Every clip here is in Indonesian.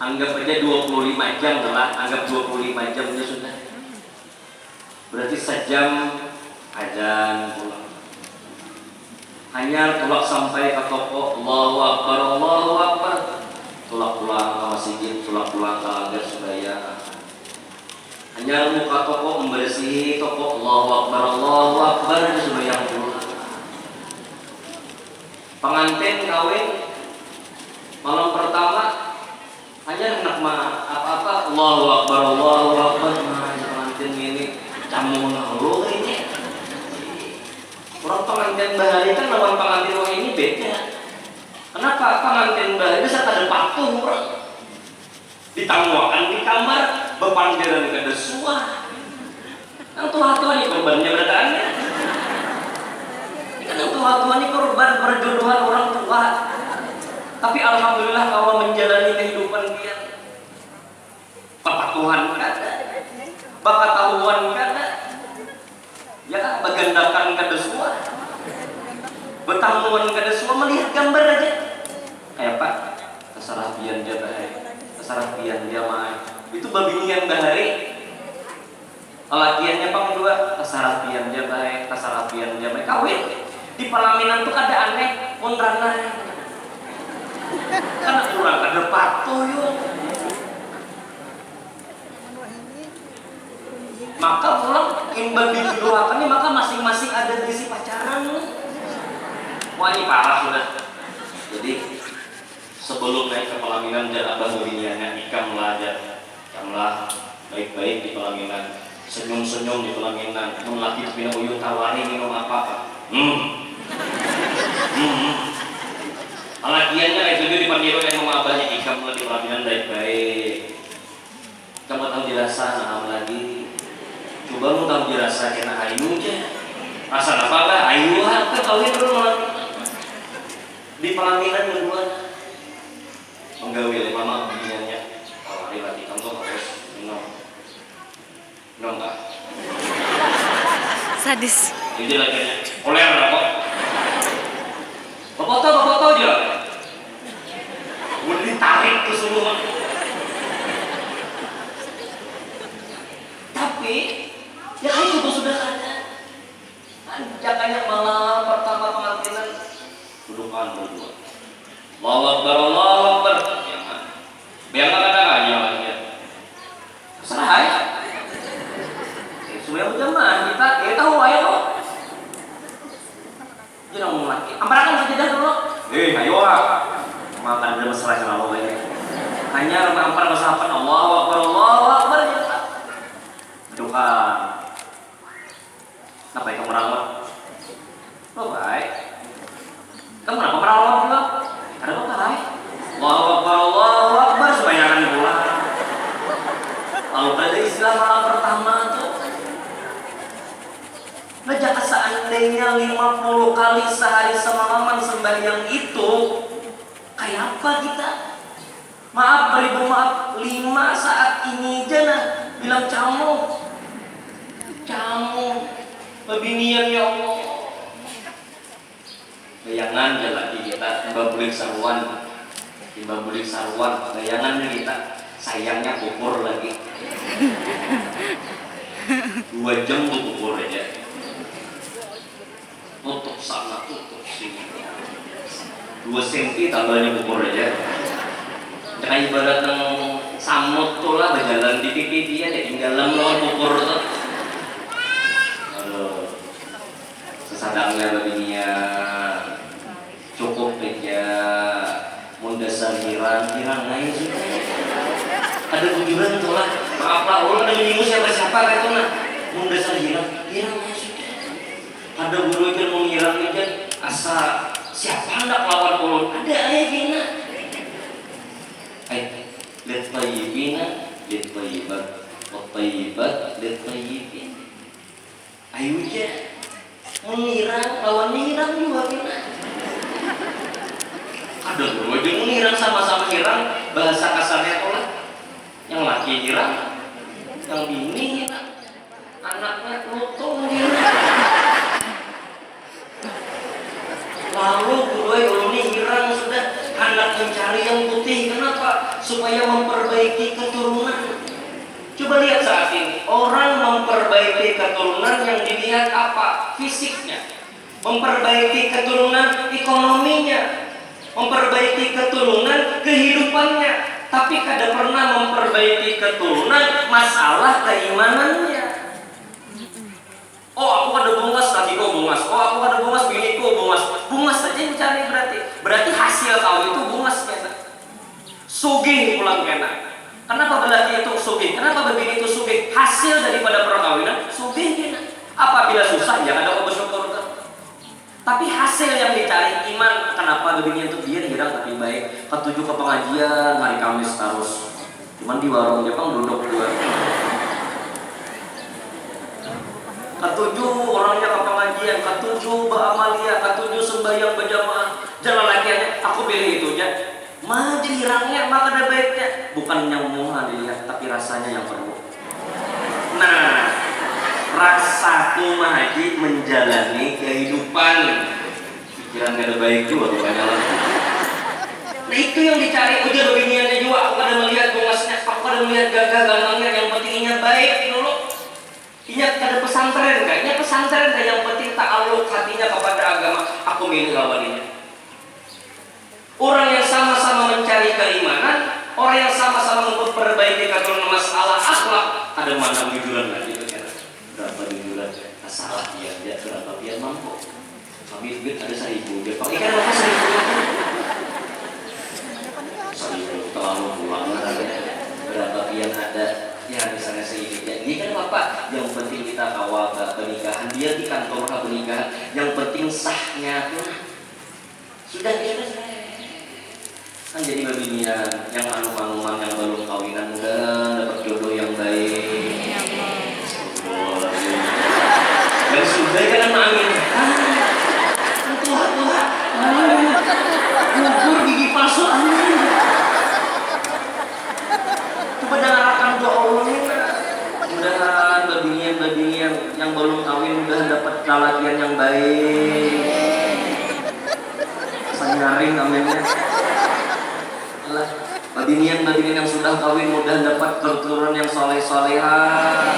Anggap aja 25 jam lah, anggap 25 jamnya sudah. Berarti sejam azan pulang. Hanya tulak sampai ke toko, Allahu Akbar, Allahu Akbar. Tulak pulang ke masjid, tulak pulang ke agar Surabaya. Hanya muka toko, membersih toko, Allahu Akbar, Surabaya pulang. Pengantin kawin malam pertama hanya hendak apa-apa, Allahu Akbar, pengantin ini campur nahulu ini. Orang pengantin bahari kan lawan pengantin orang ini beda. Kenapa? Pengantin bahari bisa ada patung orang ditamuakan di kamar berpanggilan ke desua. Yang tua-tua ini korbannya beradaannya. Kan yang tua-tua ini korban perjodohan orang tua. Tapi alhamdulillah kalau menjalani kehidupan dia kepatuhan kada, bakatahuan kada, ya bagandakan kada semua, betamuan kada semua, melihat gambar aja kayak Pak kesarapian dia bahari, kesarapian dia mah itu babinian bahari, lakiannya Pak kedua kesarapian dia baik, kesarapian dia baik, kawin di pelaminan tuh kada aneh kontrana karena kurang kada patuh yuk. Maka pulang imbal dijodohakannya, maka masing-masing ada di si pacaran. Wah ini parah sudah. Jadi sebelum naik ke pelaminan dan abang biniannya ikamlah baik-baik di pelaminan, senyum-senyum di pelaminan. Laki tapi uyun tawari minum apa? Lakiannya kayak gitu dipanggil yang mau abahnya ikamlah di pelaminan baik-baik. Kamu tahu jelasan nah lagi. Coba mu tahu dirasa kena ayu aja. Rasa apa lah ayu kan kawin dulu di pelaminan kedua. Menggawil mama biniannya. Tawari lagi kamu harus minum. Minum enggak? Sadis. Jadi lakiannya oleh apa? Foto aja. Udah ditarik ke semua. Tapi ya itu sudah ada. Jakanya malam pertama pengantinan dudukan berdua. Allahu Akbar. Jangan. Biar ada aja lagi. Serah ya. Semua jamaah kita tahu ayo kok. Jangan lagi. Amparakan saja dulu. Ayo ah. Makan dia mesra sama Allah ini. Hanya ampar masahabat Allahu Akbar ya. Doa. Apa yang kamu rawat? Oh baik. Kamu kenapa merawat juga? Ada apa baik? Allahu Akbar sebanyakan pula. Lalu pada Islam malam pertama tuh Baca seandainya 50 kali sehari semalaman sembahyang itu kayak apa kita? Maaf beribu maaf 5 saat ini aja nah bilang camu pebinian ya Allah. Bayangan ya lagi kita timba bulik saruan bayangannya kita sayangnya ukur lagi 2 jam ukur aja tutup sana tutup sini 2 cm tambahnya ukur aja kayak ibarat yang samut tuh lah berjalan di pipi dia ya tinggalan lawan ukur tuh. Aduh sesadangnya baginya cukup aja mundasar hirang lain sih ada kunjungan tuh lah maaf lah ulang ada minggu siapa kayak itu nah mundasar hirang sih ada guru yang menghirang aja asa siapa hendak lawan ulun ada aja gini lihat tayyibina lihat tayyibat wat-tayyibat lihat tayyibin ayo aja menghirang lawan menghirang juga gini ada guru yang menghirang sama-sama hirang bahasa kasarnya tolak yang laki hirang yang bini hirang anaknya lutung hirang lalu guru ulunnya hirang sudah hendak mencari yang putih kenapa supaya memperbaiki keturunan. Coba lihat saat ini, orang memperbaiki keturunan yang dilihat apa? Fisiknya. Memperbaiki keturunan ekonominya. Memperbaiki keturunan kehidupannya. Tapi kada pernah memperbaiki keturunan masalah keimanannya. Oh, aku kada bungas, lagi kau bungas. Oh, aku kada bungas, bini kau bungas. Bungas saja yang cari berarti. Berarti hasil kau itu bungas kena. Sugih pulang kena. Kenapa berarti itu sugih? Kenapa begini itu sugih? Hasil daripada perkawinan sugih kena. Apabila susah ya kada kau bersyukur. Tapi hasil yang dicari iman. Kenapa begini itu dia hirang tapi baik. Ketujuh ke pengajian hari Kamis terus. Cuman di warung Jepang duduk dua. Ketujuh orangnya ke pengajian, ketujuh beramalia, ketujuh sembahyang berjamaah. Jalan lagi aku pilih itu ya. Mah jadi hirangnya, maka ada baiknya. Bukan yang muha dilihat, tapi rasanya yang perlu. Nah, rasaku mahaji menjalani kehidupan. Pikiran gak ada baik juga tuh banyak lagi. Nah itu yang dicari. Ujar beginiannya juga. Aku ada melihat bungasnya, aku ada melihat gagah-gagangnya. Yang pentingnya baik dulu. Ingat ada pesantren kayaknya pesantren kayak yang penting ta'aluk hatinya kepada agama. Aku milih lawannya. Orang yang sama-sama mencari keimanan, orang yang sama-sama memperbaiki keturunan masalah akhlak, ada mana jujuran lagi kan? Berapa jujuran? Salah dia berapa dia mampu. Habis duit ada 1.000 dia pakai kan apa 1.000? 1.000 terlalu pulang berapa yang ada. Ya misalnya segini, jadi kan Bapak yang penting kita kawal ke pernikahan, dia di kantor ke pernikahan, yang penting sahnya sudah dia kan jadi babinya yang anu-anuan yang belum kawinan mudah dapat jodoh yang baik. Dan sudah kan amin. Tuhan, gugur gigi palsu amin. Mendengarkan doa Allah, mudahan babinian yang belum kawin mudah dapat lalakian yang baik. Saya nyaring aminnya. Allah, babinian yang sudah kawin mudah dapat keturunan yang soleh-solehah.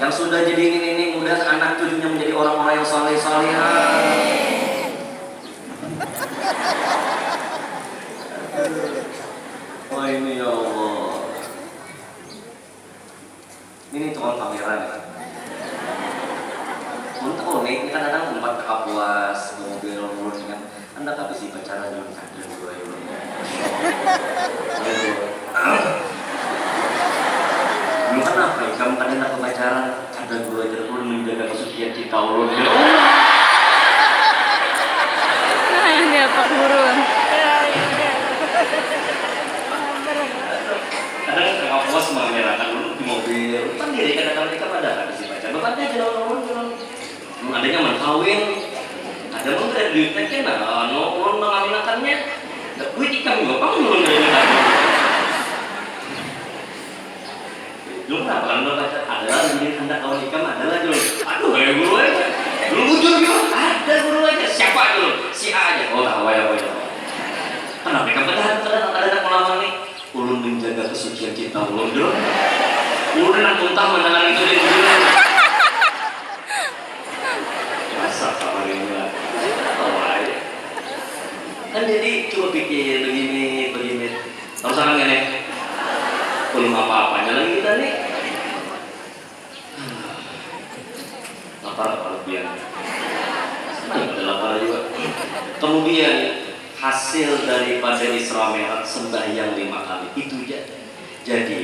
Yang sudah jadi ini mudah anak cucunya menjadi orang-orang yang soleh-solehah. Wah ini ya Allah. Ini tukang kamera ya. Untuk unik, kan kadang tempat ke Kapuas, mobil ulun kan. Anda tak bisa pacaran dengan kader dua euro. Dulu kan apa ya? Kamu kadang nak pacaran, kader dua euro ulun menjaga kesucian cita ulun. Ini apa burung? Kadang ke Kapuas mengamerakan ulun di mobil. Kan diri kadang mereka pada tak bisa pacaran. Bapaknya jalan ulun. Adanya menkawin, ada menteri duitnya kan, ulun mengaminakannya. Duit ikan bapak ulun dari negara. Dulu kenapa kan ulun baca? Adalah menjadi hendak kawan ikam adalah dulu. Aduh kayak guru aja. Dulu bujur gitu, ada guru aja. Siapa dulu? Si A aja. Oh tahu ya. Kenapa ikan kadang ada ulama nih? Ulun menjaga kesucian kita ulun dulu. Ulun nak muntah mendengar itu di dunia. Masak sama ini lah. Kan jadi coba pikir begini. Terus sekarang kan ya, belum apa-apanya lagi kita nih. Lapar kelebihan. Senang ada lapar juga. Kemudian hasil daripada Isra Mi'raj sembahyang 5 kali itu aja. Jadi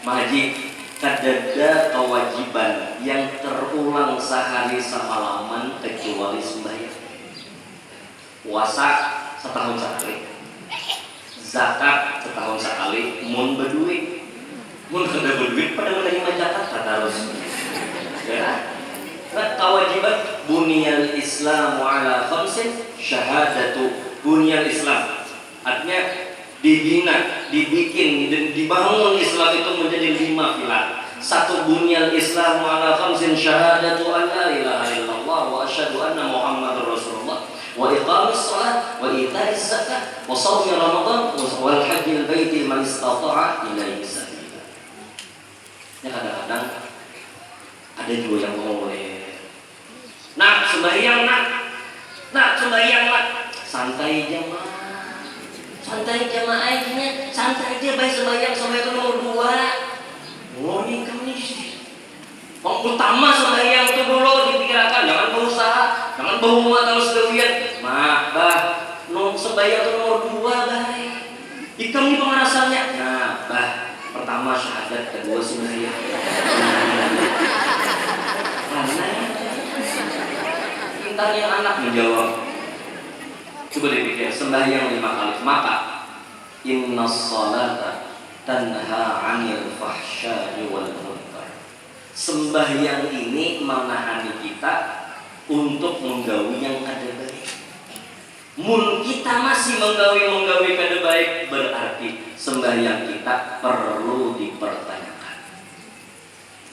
Maji kadada kewajiban yang terulang sehari semalaman kecuali sembahyang. Puasa setahun sekali, zakat setahun sekali, mun berduit, mun kada berduit pada menerima zakat harus. Ya, nah, kewajiban bunyal Islamu ala khamsin syahadatu bunyal Islam. Artinya dibina, dibikin, dan dibangun Islam itu menjadi 5 pilar. Satu, bunyal Islamu ala khamsin syahadatu an la ilaha illallah wa asyhadu anna Muhammadar Rasulullah wa iqamis shalah wa itaiz zakat wa shaum Ramadan wal hajjil bait man istata'a ilaihi sabila. Ya kadang-kadang ada juga yang ngomongin, nak sembahyang nak sembahyang nak, santai jamaah, santai jamaah aja, santai aja baik sembahyang nomor 2. Oh ini kamu nih, utama sembahyang itu dulu dipikirkan, jangan berusaha, jangan berhubungan terus kewian, bah, sembahyang itu nomor 2 baik. Ikam ini pemanasannya, nah bah, pertama syahadat, kedua sembahyang. Pintarnya anak menjawab. Coba dipikir, sembahyang 5 kali, maka inna sholata tanha 'anil fahsya'i wal munkar. Sembahyang ini menahani kita untuk menggawi yang kada baik. Mun kita masih menggawi kada baik, berarti sembahyang kita perlu dipertanyakan.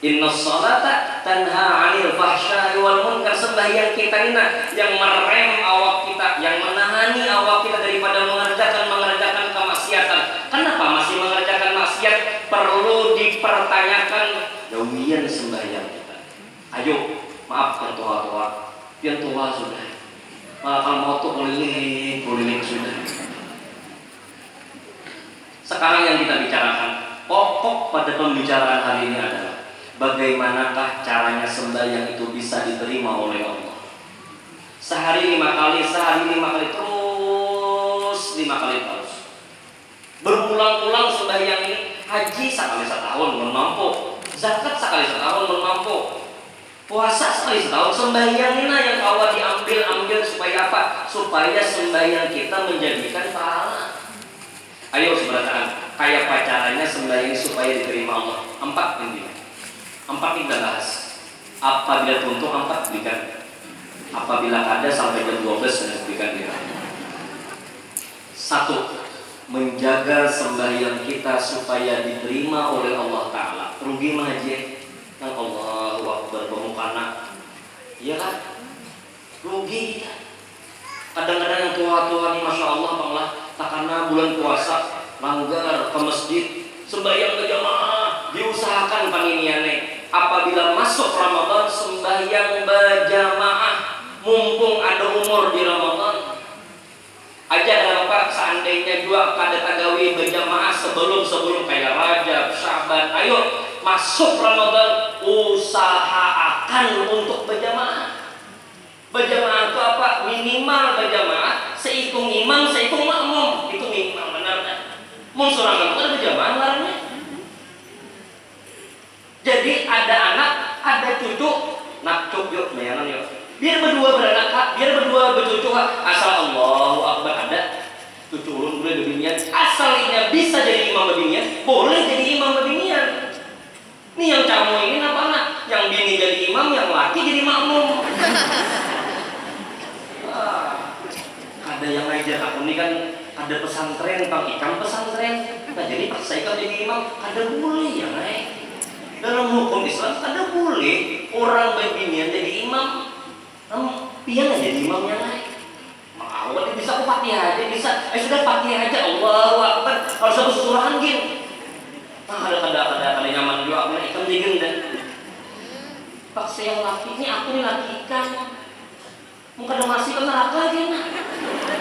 Inna sholata tanha 'anil fahsya'i wal munkar. Sembahyang kita ini yang merem awak kita, yang menahani awak kita daripada mengerjakan kemaksiatan. Kenapa masih mengerjakan maksiat? Perlu dipertanyakan gawian sembahyang kita. Ayo, maaf yang tua-tua, yang tua sudah. Kalau mau tuh keliling sudah. Sekarang yang kita bicarakan, pokok pada pembicaraan hari ini adalah bagaimanakah caranya sembahyang itu bisa diterima oleh Allah. Sehari 5 kali, terus 5 kali terus. Berulang-ulang sembahyang ini, haji sekali setahun belum mampu, zakat sekali setahun belum mampu, puasa sekali setahun. Sembahyang ini yang Allah diambil supaya apa? Supaya sembahyang kita menjadikan pahala. Ayo sebenarnya, kayak pacarannya sembahyang supaya diterima Allah. 4 intinya. 4 kita bahas. Apabila tuntuk 4 berikan. Apabila ada sampai jam 12 saya berikan dia. 1. Menjaga sembahyang kita supaya diterima oleh Allah Ta'ala. Rugi mengaji yang Allahu Akbar pemukana. Iya kan? Rugi kita. Kadang-kadang yang tua-tua nih Masya Allah Banglah, takana bulan puasa langgar ke masjid, sembahyang berjamaah, diusahakan panginiannya. Apabila masuk Ramadan, sembahyang berjamaah, mumpung ada umur di Ramadan. Aja apa seandainya juga kada tagawi berjamaah sebelum kayak Rajab, Syaban. Ayo masuk Ramadan, usahakan untuk berjamaah. Berjamaah itu apa? Minimal berjamaah, sehitung imam, sehitung makmum. Itu minimal benar. Mun surang itu ada berjamaah larangnya. Jadi ada anak, ada cucu, nak cuk yuk, bayangan yuk. Biar berdua beranak, biar berdua bercucu, asal Allahu Akbar ada cucu ulun boleh bebinian, asalnya bisa jadi imam bebinian, boleh jadi imam bebinian. Ini yang kamu ingin apa nak? Yang bini jadi imam, yang laki jadi makmum. Ada yang ngajar aku ini kan ada pesantren, Bang Ikam pesantren. Nah jadi paksa Ikam jadi imam, ada boleh ya naik. Dalam hukum Islam ada boleh orang bebinian jadi imam. Pian aja di imamnya naik. Awal bisa aku Fatihah aja bisa. Sudah Fatihah aja Allahu Akbar. Kalau satu surahan gini. Ada nyaman juga aku Ikam digeng dah. Paksa yang laki ini aku nih laki Ikam. Muka ada masih ke neraka aja nah.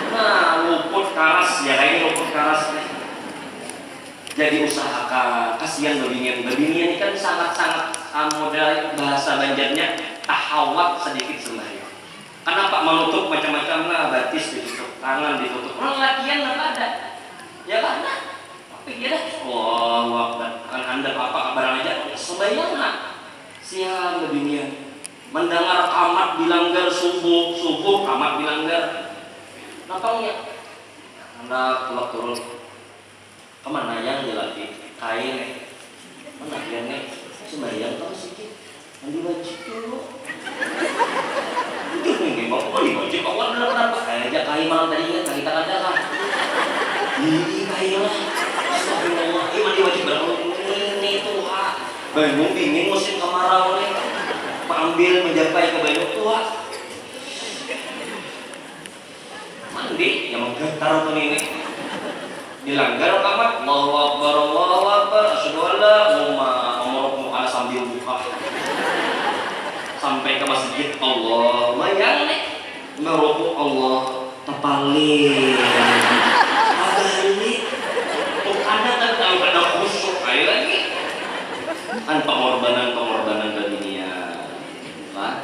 Nah, luput karas ya kayak ini luput karas. Jadi usahakan, kasihan bebinian ini kan sangat-sangat modal bahasa Banjarnya tahawat sedikit sembahyang. Kenapa menutup macam-macam lah, batis ditutup, tangan ditutup. Orang latihan apa ada? Ya kan? Tapi dia dah, wah, kan anda apa kabar aja? Sembahyang lah. Siang bebinian. Mendengar kamat bilanggar subuh kamat bilanggar. Napangnya? Anda pulang turun. Kemana yang dilaki? Kain. Mana dia nih? Sembahyang kau sedikit. Mandi wajib dulu. Itu nih, bapak mandi wajib. Bapak adalah kenapa? Aja kain malam tadi ingat kita ada kan? Ini kain lah. Astagfirullah. Ini mandi wajib berapa? Ini tua. Bangun dingin musim kemarau nih. Ambil mencapai ke banyak tua. Mandi yang menggetar tuh ini. Dilanggar kamat Allahu Akbar paling ada ini bukannya kan kalau ada khusyuk aja lagi kan pengorbanan dunia lah.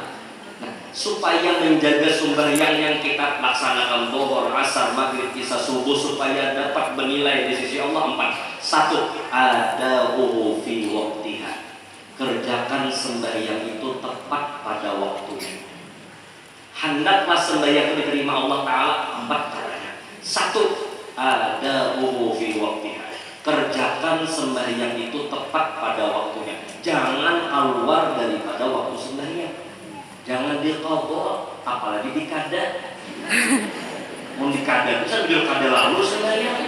Nah, supaya menjaga sembahyang yang kita laksanakan zuhur, asar, maghrib, isya, subuh supaya dapat bernilai di sisi Allah 4. 1. Ada fi waktiha. Kerjakan sembahyang itu tepat pada waktunya. Hendaklah sembahyang diterima Allah Ta'ala 4 caranya. 1. Ada fi waktiha. Kerjakan sembahyang itu tepat pada waktunya. Jangan keluar daripada waktu sembahyang. Jangan diqadha, apalagi dikada. Mau dikada bisa dikada lalu sembahyang.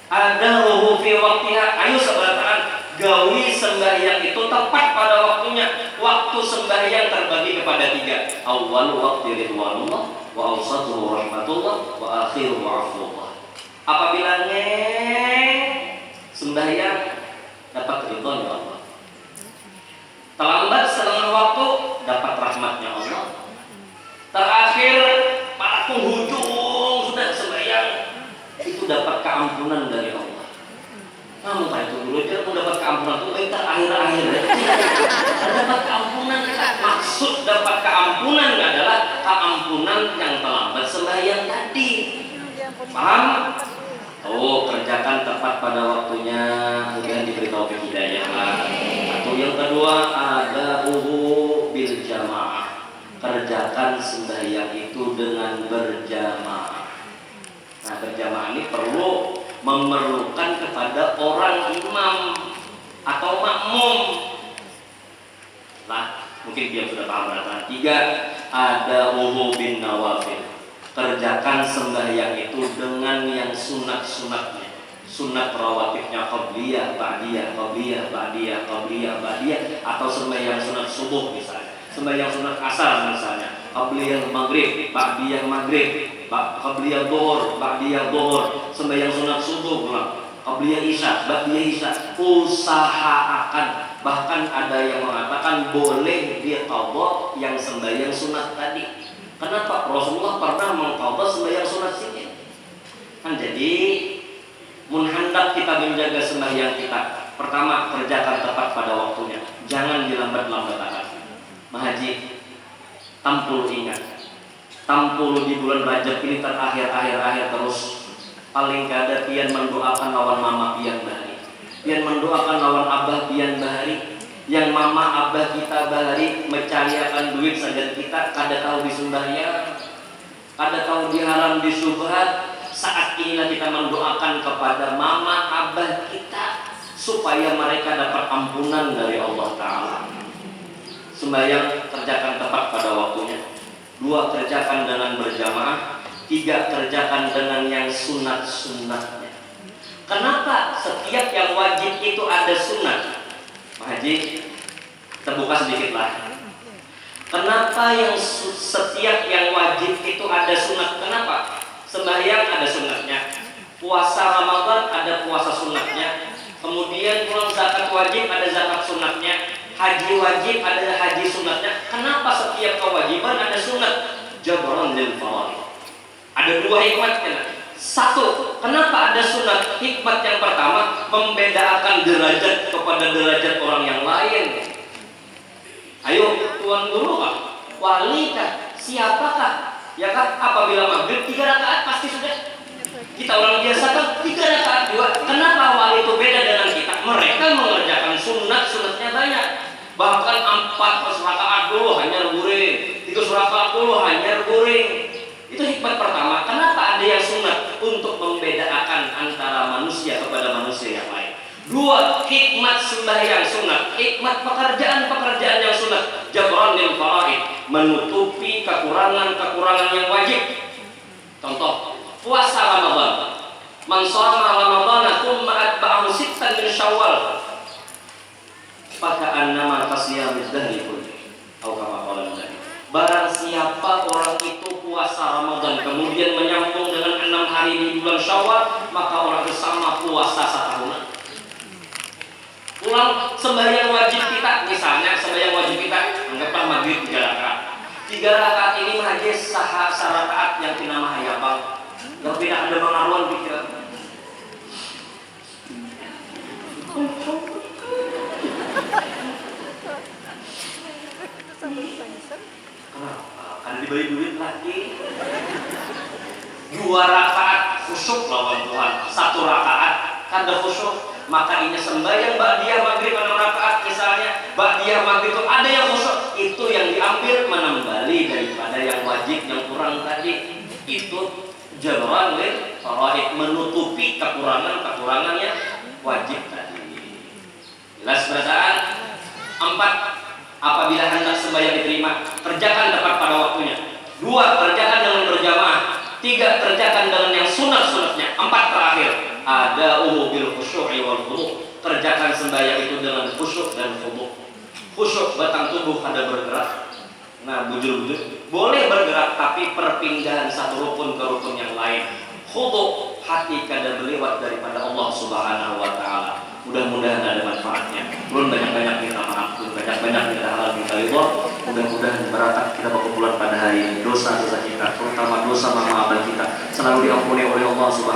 Ada fi waktiha. Ayo saudara, gawi sembahyang itu tepat pada waktunya. Waktu sembahyang terbagi kepada 3. Awal waqti ridwanullah, wa awsatuhu rahmatullah, wa akhiruhu afwullah. Apabila sembahyang dapat ridhonya Allah, terlambat setengah waktu dapat rahmatnya Allah, terakhir pada penghujung sudah sembahyang itu dapat keampunan dari Allah. Namun itu dulu dia mendapat keampunan itu kita akhir-akhir dapat keampunan. Maksud dapat keampunan adalah keampunan yang terlambat sembahyang tadi. Paham? Oh, kerjakan tepat pada waktunya, kemudian diberi taufik hidayah. Atau yang kedua, ada bil jamaah. Kerjakan sembahyang itu dengan berjamaah. Nah, berjamaah ini perlu memerlukan kepada orang imam atau makmum. Nah, mungkin dia sudah paham berarti. 3. Ada bin nawafil. Kerjakan sembahyang itu dengan yang sunat-sunatnya. Sunat rawatibnya qabliyah, ba'diyah, qabliyah, ba'diyah, qabliyah, ba'diyah, atau sembahyang sunat subuh misalnya. Sembahyang sunat asar misalnya. Qabliyah maghrib, ba'diyah maghrib, qabliyah dhuhur, ba'diyah dhuhur. Sembahyang sunat subuh pulang. Qabliyah isya, ba'diyah isya. Usahakan. Bahkan ada yang mengatakan boleh dia qadha yang sembahyang sunat tadi. Kenapa? Rasulullah pernah mengqadha sembahyang sunat sini. Kan jadi hendak kita menjaga sembahyang kita. Pertama, kerjakan tepat pada waktunya. Jangan dilambat-lambatkan. Mahaji, tampul ingat. Tampul di bulan Rajab ini terakhir terus. Paling kada pian mendoakan lawan mama pian bahari. Pian mendoakan lawan abah pian bahari. Yang mama abah kita bahari mencariakan duit saja kita kada tahu di sembahyang, kada tahu diharam di syubhat. Saat inilah kita mendoakan kepada mama abah kita supaya mereka dapat ampunan dari Allah Ta'ala. Sembahyang kerjakan tepat pada waktunya. 2. Kerjakan dengan berjamaah. 3. Kerjakan dengan yang sunat-sunatnya. Kenapa setiap yang wajib itu ada sunat? Pak Haji, terbuka sedikitlah. Kenapa yang setiap yang wajib itu ada sunat? Kenapa? Sembahyang ada sunatnya, puasa Ramadan ada puasa sunatnya, kemudian pulang zakat wajib ada zakat sunatnya, haji wajib ada haji sunatnya. Kenapa setiap kewajiban ada sunat? Jabran lil faraid. Ada 2 hikmatnya. 1, kenapa ada sunat? Hikmat yang pertama, membedakan derajat kepada derajat orang yang lain. Ayo, tuan guru kah? Wali kah? Siapakah? Ya kan, apabila maghrib 3 rakaat pasti sudah. Kita orang biasa kan 3 rakaat juga. Kenapa wali itu beda dengan kita? Mereka mengerjakan sunatnya banyak. Bahkan 4 rakaat dulu hanya guring, 3 rakaat dulu hanya guring. Itu hikmat pertama. Kenapa ada yang sunat? Untuk membedakan antara manusia kepada manusia yang lain. 2. Hikmat sembahyang sunat. Hikmat pekerjaan yang sunat. Jabran lil faraid. Menutupi kekurangan yang wajib. Contoh, puasa Ramadan. Man shoma Ramadana tsumma atba'ahu 6 min Syawal. Faka'annama kasiyamid dahri kulli. Atau kama qala Nabi. Barang siapa orang itu puasa Ramadan kemudian menyambung dengan 6 hari di bulan Syawal, maka orang itu sama puasa setahunan. Pulang sembahyang wajib kita, misalnya sembahyang wajib kita anggaplah maghrib 3 rakaat. 3 rakaat ini majlis saha sarakaat yang tina mahayabang. Yang tidak ada pengaruhan pikiran. Kenapa? Karena diberi duit lagi. 2 rakaat khusyuk lawan Tuhan. 1 rakaat kada khusyuk. Maka ini sembahyang ba'diyah maghrib 6 rakaat misalnya, ba'diyah maghrib itu ada yang khusyuk, itu yang diambil menambali daripada yang wajib yang kurang tadi. Itu jabran lil faraid, menutupi kekurangan-kekurangannya wajib tadi. Jelas perasaan? 4, apabila hendak sembahyang diterima, kerjakan tepat pada waktunya. 2, kerjakan dengan berjamaah. 3, kerjakan dengan yang sunat-sunatnya. 4, terakhir, ada bil khusyu'i wal khudu'. Kerjakan sembahyang itu dengan khusyuk dan khudu'. Khusyuk batang tubuh ada bergerak. Nah, bujur-bujur boleh bergerak, tapi perpindahan satu rukun ke rukun yang lain. Khudu', hati kada berlewat daripada Allah Subhanahu wa taala. Mudah-mudahan ada manfaatnya. Belum banyak-banyak kita maafkan, banyak-banyak kita halal kita ridha. Mudah-mudahan berangkat kita berkumpulan pada hari ini. Dosa-dosa kita, terutama dosa mama abah kita, selalu diampuni oleh Allah Subhanahu